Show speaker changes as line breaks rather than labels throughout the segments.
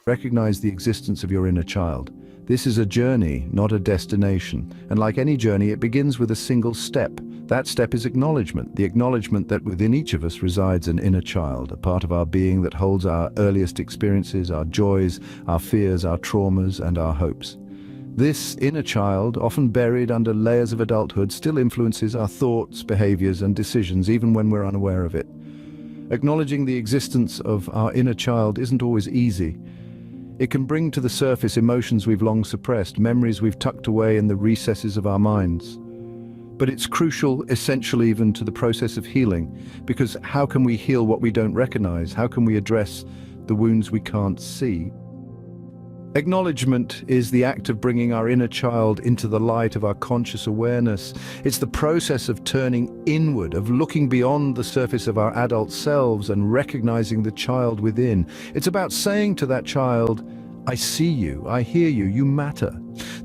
Recognize the existence of your inner child. This is a journey, not a destination. And like any journey, it begins with a single step. That step is acknowledgement, the acknowledgement that within each of us resides an inner child, a part of our being that holds our earliest experiences, our joys, our fears, our traumas, and our hopes. This inner child, often buried under layers of adulthood, still influences our thoughts, behaviors, and decisions, even when we're unaware of it. Acknowledging the existence of our inner child isn't always easy. It can bring to the surface emotions we've long suppressed, memories we've tucked away in the recesses of our minds. But it's crucial, essential even, to the process of healing, because how can we heal what we don't recognize? How can we address the wounds we can't see? Acknowledgement is the act of bringing our inner child into the light of our conscious awareness. It's the process of turning inward, of looking beyond the surface of our adult selves and recognizing the child within. It's about saying to that child, I see you, I hear you, you matter.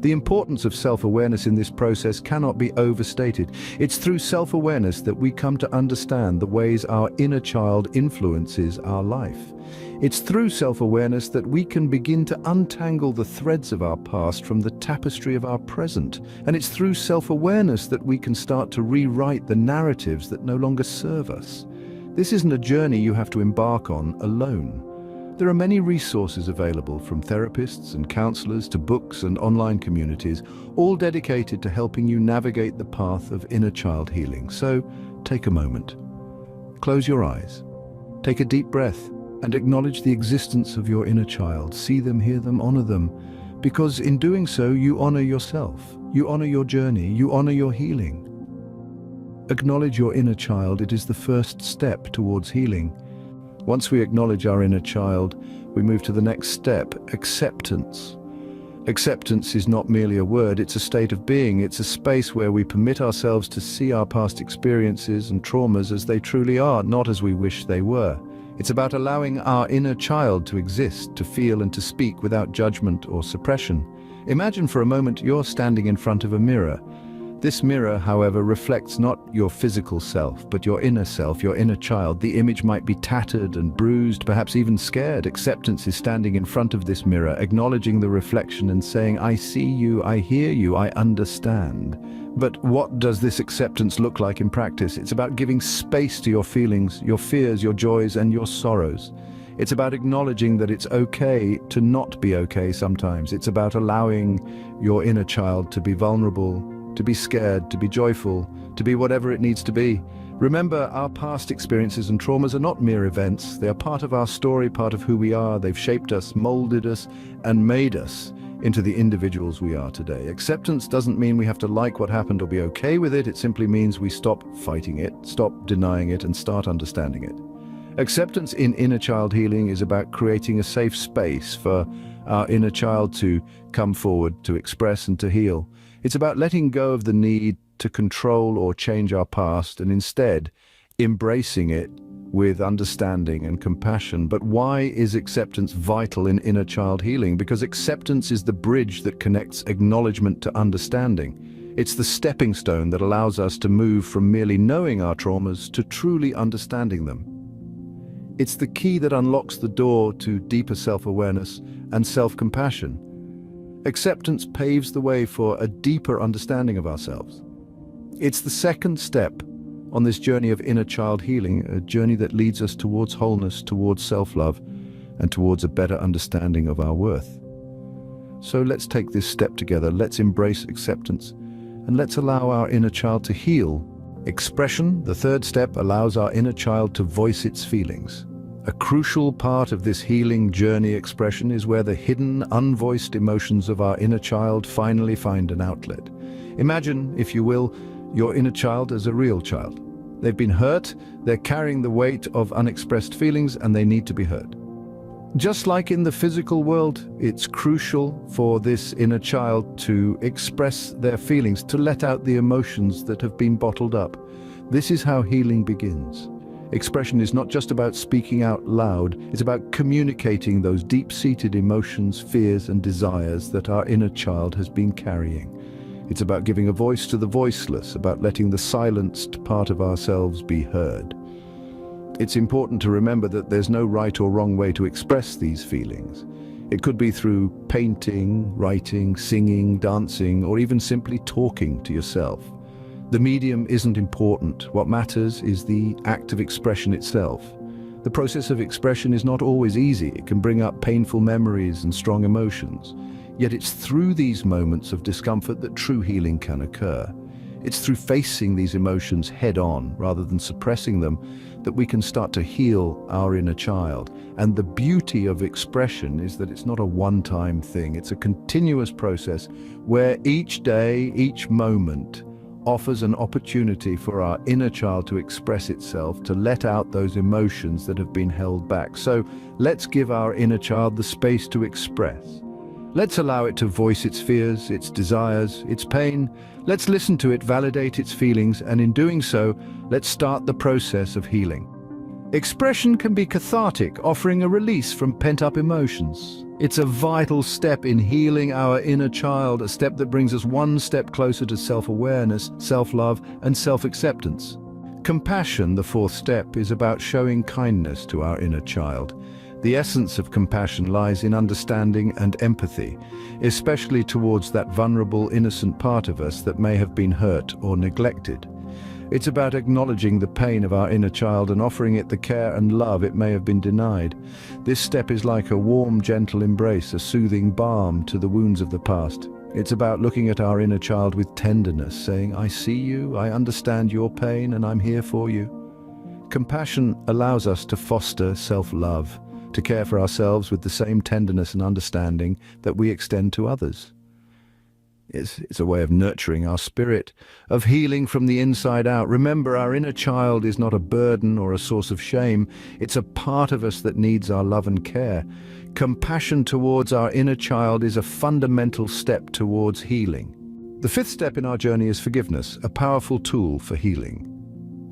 The importance of self-awareness in this process cannot be overstated. It's through self-awareness that we come to understand the ways our inner child influences our life. It's through self-awareness that we can begin to untangle the threads of our past from the tapestry of our present. And it's through self-awareness that we can start to rewrite the narratives that no longer serve us. This isn't a journey you have to embark on alone. There are many resources available, from therapists and counselors to books and online communities, all dedicated to helping you navigate the path of inner child healing. So, take a moment. Close your eyes. Take a deep breath and acknowledge the existence of your inner child. See them, hear them, honor them. Because in doing so, you honor yourself. You honor your journey. You honor your healing. Acknowledge your inner child. It is the first step towards healing. Once we acknowledge our inner child, we move to the next step, acceptance. Acceptance is not merely a word, it's a state of being. It's a space where we permit ourselves to see our past experiences and traumas as they truly are, not as we wish they were. It's about allowing our inner child to exist, to feel and to speak without judgment or suppression. Imagine for a moment you're standing in front of a mirror. This mirror, however, reflects not your physical self, but your inner self, your inner child. The image might be tattered and bruised, perhaps even scared. Acceptance is standing in front of this mirror, acknowledging the reflection and saying, I see you, I hear you, I understand. But what does this acceptance look like in practice? It's about giving space to your feelings, your fears, your joys, and your sorrows. It's about acknowledging that it's okay to not be okay sometimes. It's about allowing your inner child to be vulnerable, to be scared, to be joyful, to be whatever it needs to be. Remember, our past experiences and traumas are not mere events. They are part of our story, part of who we are. They've shaped us, molded us, and made us into the individuals we are today. Acceptance doesn't mean we have to like what happened or be okay with it. It simply means we stop fighting it, stop denying it, and start understanding it. Acceptance in inner child healing is about creating a safe space for our inner child to come forward, to express and to heal. It's about letting go of the need to control or change our past and instead embracing it with understanding and compassion. But why is acceptance vital in inner child healing? Because acceptance is the bridge that connects acknowledgement to understanding. It's the stepping stone that allows us to move from merely knowing our traumas to truly understanding them. It's the key that unlocks the door to deeper self-awareness and self-compassion. Acceptance paves the way for a deeper understanding of ourselves. It's the second step on this journey of inner child healing, a journey that leads us towards wholeness, towards self-love, and towards a better understanding of our worth. So let's take this step together. Let's embrace acceptance, and let's allow our inner child to heal. Expression, the third step, allows our inner child to voice its feelings. A crucial part of this healing journey. Expression is where the hidden, unvoiced emotions of our inner child finally find an outlet. Imagine, if you will, your inner child as a real child. They've been hurt, they're carrying the weight of unexpressed feelings, and they need to be heard. Just like in the physical world, it's crucial for this inner child to express their feelings, to let out the emotions that have been bottled up. This is how healing begins. Expression is not just about speaking out loud, it's about communicating those deep-seated emotions, fears, and desires that our inner child has been carrying. It's about giving a voice to the voiceless, about letting the silenced part of ourselves be heard. It's important to remember that there's no right or wrong way to express these feelings. It could be through painting, writing, singing, dancing, or even simply talking to yourself. The medium isn't important. What matters is the act of expression itself. The process of expression is not always easy. It can bring up painful memories and strong emotions. Yet it's through these moments of discomfort that true healing can occur. It's through facing these emotions head-on, rather than suppressing them, that we can start to heal our inner child. And the beauty of expression is that it's not a one-time thing. It's a continuous process where each day, each moment, offers an opportunity for our inner child to express itself, to let out those emotions that have been held back. So let's give our inner child the space to express. Let's allow it to voice its fears, its desires, its pain. Let's listen to it, validate its feelings, and in doing so, let's start the process of healing. Expression can be cathartic, offering a release from pent-up emotions. It's a vital step in healing our inner child, a step that brings us one step closer to self-awareness, self-love, and self-acceptance. Compassion, the fourth step, is about showing kindness to our inner child. The essence of compassion lies in understanding and empathy, especially towards that vulnerable, innocent part of us that may have been hurt or neglected. It's about acknowledging the pain of our inner child and offering it the care and love it may have been denied. This step is like a warm, gentle embrace, a soothing balm to the wounds of the past. It's about looking at our inner child with tenderness, saying, "I see you, I understand your pain, and I'm here for you." Compassion allows us to foster self-love, to care for ourselves with the same tenderness and understanding that we extend to others. It's a way of nurturing our spirit, of healing from the inside out. Remember, our inner child is not a burden or a source of shame. It's a part of us that needs our love and care. Compassion towards our inner child is a fundamental step towards healing. The fifth step in our journey is forgiveness, a powerful tool for healing.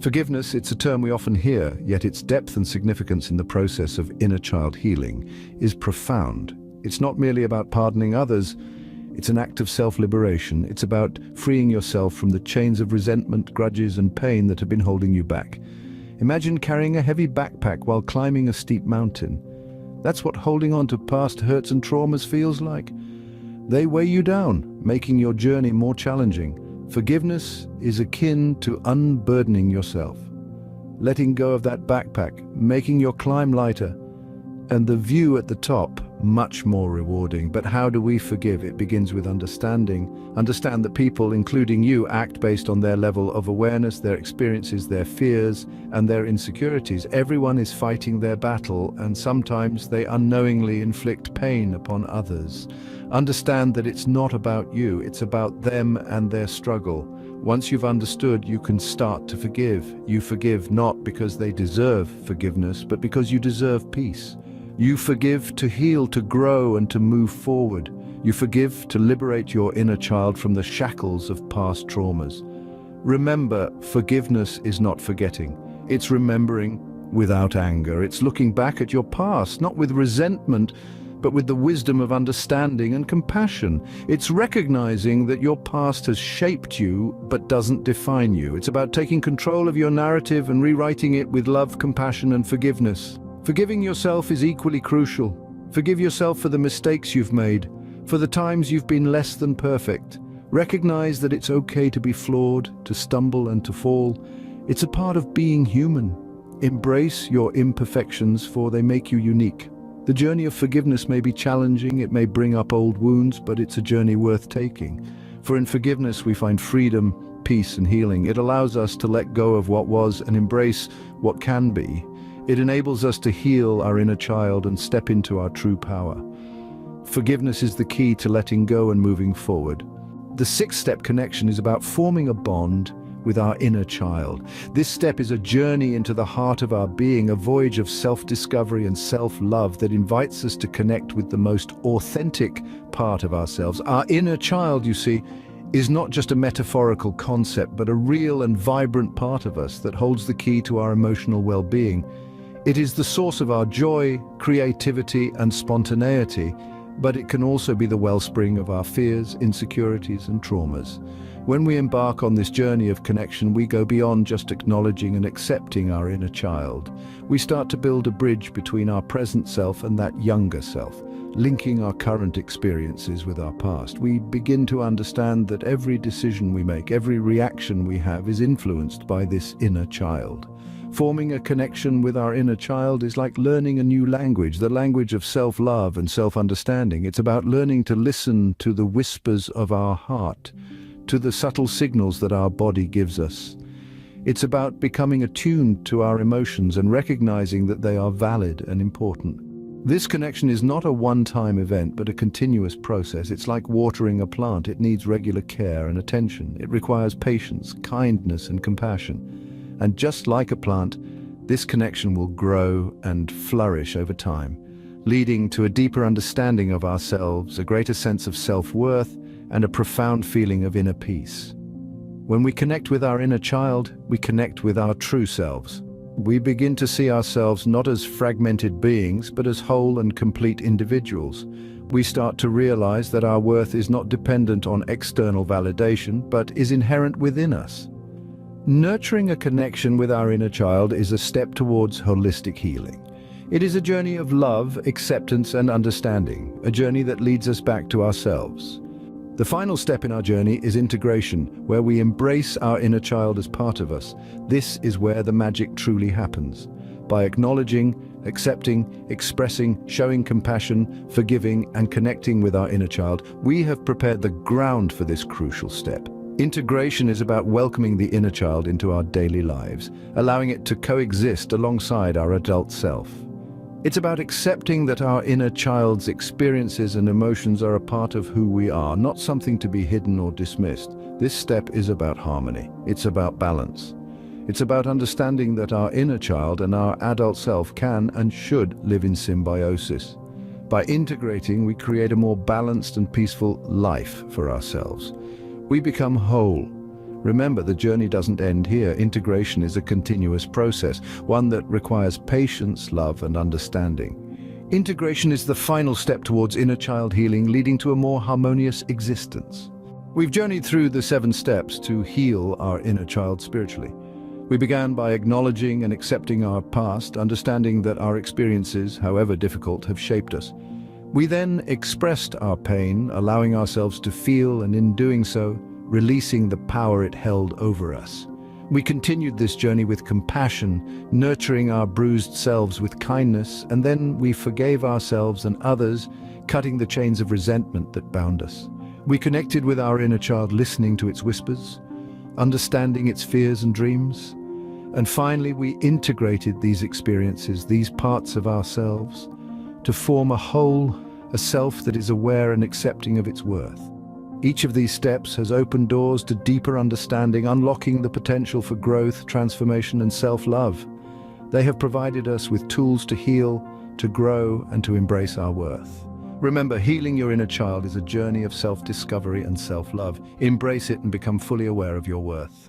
Forgiveness, it's a term we often hear, yet its depth and significance in the process of inner child healing is profound. It's not merely about pardoning others, it's an act of self-liberation. It's about freeing yourself from the chains of resentment, grudges, and pain that have been holding you back. Imagine carrying a heavy backpack while climbing a steep mountain. That's what holding on to past hurts and traumas feels like. They weigh you down, making your journey more challenging. Forgiveness is akin to unburdening yourself, letting go of that backpack, making your climb lighter, and the view at the top much more rewarding. But how do we forgive? It begins with understanding. Understand that people, including you, act based on their level of awareness, their experiences, their fears, and their insecurities. Everyone is fighting their battle, and sometimes they unknowingly inflict pain upon others. Understand that it's not about you, it's about them and their struggle. Once you've understood, you can start to forgive. You forgive not because they deserve forgiveness, but because you deserve peace. You forgive to heal, to grow, and to move forward. You forgive to liberate your inner child from the shackles of past traumas. Remember, forgiveness is not forgetting. It's remembering without anger. It's looking back at your past, not with resentment, but with the wisdom of understanding and compassion. It's recognizing that your past has shaped you, but doesn't define you. It's about taking control of your narrative and rewriting it with love, compassion, and forgiveness. Forgiving yourself is equally crucial. Forgive yourself for the mistakes you've made, for the times you've been less than perfect. Recognize that it's okay to be flawed, to stumble and to fall. It's a part of being human. Embrace your imperfections, for they make you unique. The journey of forgiveness may be challenging, it may bring up old wounds, but it's a journey worth taking. For in forgiveness we find freedom, peace, and healing. It allows us to let go of what was and embrace what can be. It enables us to heal our inner child and step into our true power. Forgiveness is the key to letting go and moving forward. The sixth step, connection, is about forming a bond with our inner child. This step is a journey into the heart of our being, a voyage of self-discovery and self-love that invites us to connect with the most authentic part of ourselves. Our inner child, you see, is not just a metaphorical concept, but a real and vibrant part of us that holds the key to our emotional well-being. It is the source of our joy, creativity, and spontaneity, but it can also be the wellspring of our fears, insecurities, and traumas. When we embark on this journey of connection, we go beyond just acknowledging and accepting our inner child. We start to build a bridge between our present self and that younger self, linking our current experiences with our past. We begin to understand that every decision we make, every reaction we have is influenced by this inner child. Forming a connection with our inner child is like learning a new language, the language of self-love and self-understanding. It's about learning to listen to the whispers of our heart, to the subtle signals that our body gives us. It's about becoming attuned to our emotions and recognizing that they are valid and important. This connection is not a one-time event, but a continuous process. It's like watering a plant. It needs regular care and attention. It requires patience, kindness, and compassion. And just like a plant, this connection will grow and flourish over time, leading to a deeper understanding of ourselves, a greater sense of self-worth, and a profound feeling of inner peace. When we connect with our inner child, we connect with our true selves. We begin to see ourselves not as fragmented beings, but as whole and complete individuals. We start to realize that our worth is not dependent on external validation, but is inherent within us. Nurturing a connection with our inner child is a step towards holistic healing. It is a journey of love, acceptance, and understanding, a journey that leads us back to ourselves. The final step in our journey is integration, where we embrace our inner child as part of us. This is where the magic truly happens. By acknowledging, accepting, expressing, showing compassion, forgiving, and connecting with our inner child, we have prepared the ground for this crucial step. Integration is about welcoming the inner child into our daily lives, allowing it to coexist alongside our adult self. It's about accepting that our inner child's experiences and emotions are a part of who we are, not something to be hidden or dismissed. This step is about harmony. It's about balance. It's about understanding that our inner child and our adult self can and should live in symbiosis. By integrating, we create a more balanced and peaceful life for ourselves. We become whole. Remember, the journey doesn't end here. Integration is a continuous process, one that requires patience, love, and understanding. Integration is the final step towards inner child healing, leading to a more harmonious existence. We've journeyed through the 7 steps to heal our inner child spiritually. We began by acknowledging and accepting our past, understanding that our experiences, however difficult, have shaped us. We then expressed our pain, allowing ourselves to feel, and in doing so, releasing the power it held over us. We continued this journey with compassion, nurturing our bruised selves with kindness, and then we forgave ourselves and others, cutting the chains of resentment that bound us. We connected with our inner child, listening to its whispers, understanding its fears and dreams. And finally, we integrated these experiences, these parts of ourselves, to form a whole, a self that is aware and accepting of its worth. Each of these steps has opened doors to deeper understanding, unlocking the potential for growth, transformation, and self-love. They have provided us with tools to heal, to grow, and to embrace our worth. Remember, healing your inner child is a journey of self-discovery and self-love. Embrace it and become fully aware of your worth.